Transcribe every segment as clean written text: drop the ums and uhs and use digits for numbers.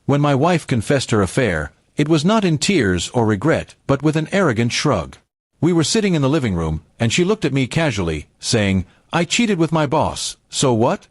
When my wife confessed her affair, it was not in tears or regret, but with an arrogant shrug. We were sitting in the living room, and she looked at me casually, saying, "I cheated with my boss, so what?"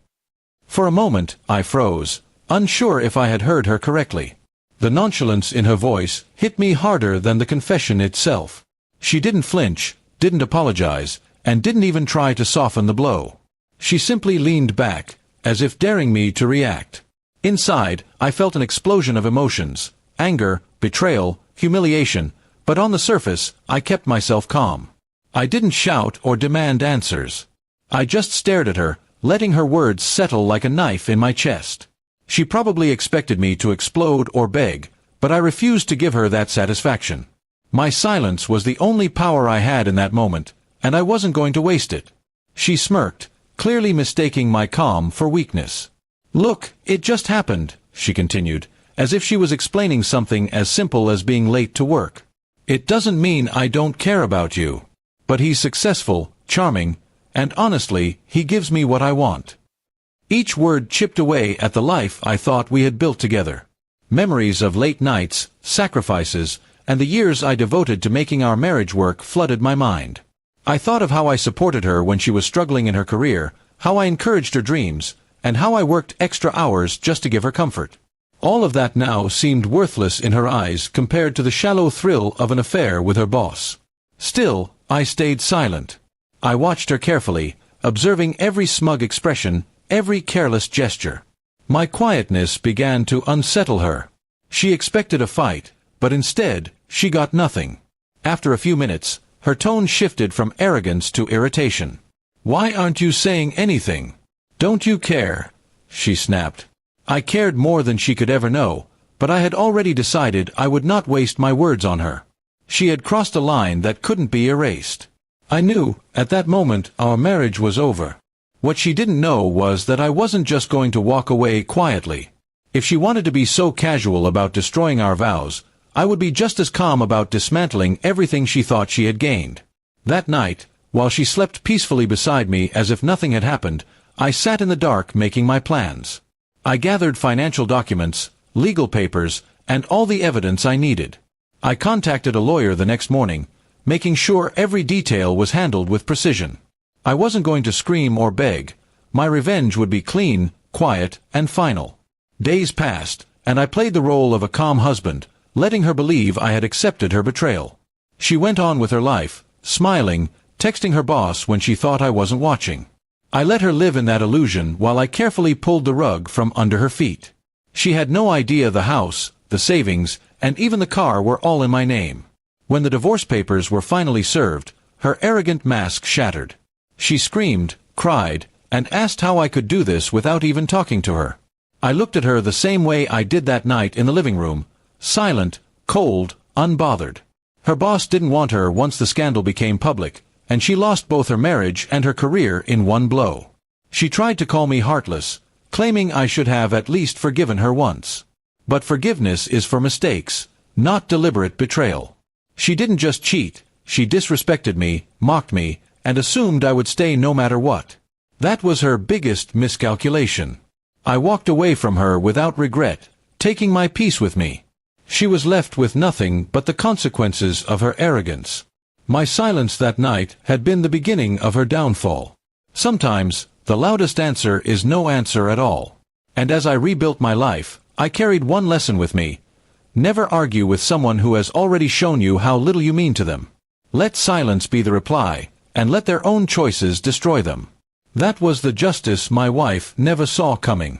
For a moment, I froze, unsure if I had heard her correctly. The nonchalance in her voice hit me harder than the confession itself. She didn't flinch, didn't apologize, and didn't even try to soften the blow. She simply leaned back, as if daring me to react. Inside, I felt an explosion of emotions: anger, betrayal, humiliation, but on the surface, I kept myself calm. I didn't shout or demand answers. I just stared at her, letting her words settle like a knife in my chest. She probably expected me to explode or beg, but I refused to give her that satisfaction. My silence was the only power I had in that moment, and I wasn't going to waste it. She smirked, clearly mistaking my calm for weakness. "Look, it just happened," she continued, as if she was explaining something as simple as being late to work. "It doesn't mean I don't care about you. But he's successful, charming, and honestly, he gives me what I want." Each word chipped away at the life I thought we had built together. Memories of late nights, sacrifices, and the years I devoted to making our marriage work flooded my mind. I thought of how I supported her when she was struggling in her career, how I encouraged her dreams, and how I worked extra hours just to give her comfort. All of that now seemed worthless in her eyes compared to the shallow thrill of an affair with her boss. Still, I stayed silent. I watched her carefully, observing every smug expression, every careless gesture. My quietness began to unsettle her. She expected a fight, but instead, she got nothing. After a few minutes, her tone shifted from arrogance to irritation. "Why aren't you saying anything? Don't you care?" she snapped. I cared more than she could ever know, but I had already decided I would not waste my words on her. She had crossed a line that couldn't be erased. I knew, at that moment, our marriage was over. What she didn't know was that I wasn't just going to walk away quietly. If she wanted to be so casual about destroying our vows, I would be just as calm about dismantling everything she thought she had gained. That night, while she slept peacefully beside me as if nothing had happened, I sat in the dark making my plans. I gathered financial documents, legal papers, and all the evidence I needed. I contacted a lawyer the next morning, making sure every detail was handled with precision. I wasn't going to scream or beg. My revenge would be clean, quiet, and final. Days passed, and I played the role of a calm husband, letting her believe I had accepted her betrayal. She went on with her life, smiling, texting her boss when she thought I wasn't watching. I let her live in that illusion while I carefully pulled the rug from under her feet. She had no idea the house, the savings, and even the car were all in my name. When the divorce papers were finally served, her arrogant mask shattered. She screamed, cried, and asked how I could do this without even talking to her. I looked at her the same way I did that night in the living room, silent, cold, unbothered. Her boss didn't want her once the scandal became public, and she lost both her marriage and her career in one blow. She tried to call me heartless, claiming I should have at least forgiven her once. But forgiveness is for mistakes, not deliberate betrayal. She didn't just cheat, she disrespected me, mocked me, and assumed I would stay no matter what. That was her biggest miscalculation. I walked away from her without regret, taking my peace with me. She was left with nothing but the consequences of her arrogance. My silence that night had been the beginning of her downfall. Sometimes, the loudest answer is no answer at all. And as I rebuilt my life, I carried one lesson with me. Never argue with someone who has already shown you how little you mean to them. Let silence be the reply, and let their own choices destroy them. That was the justice my wife never saw coming.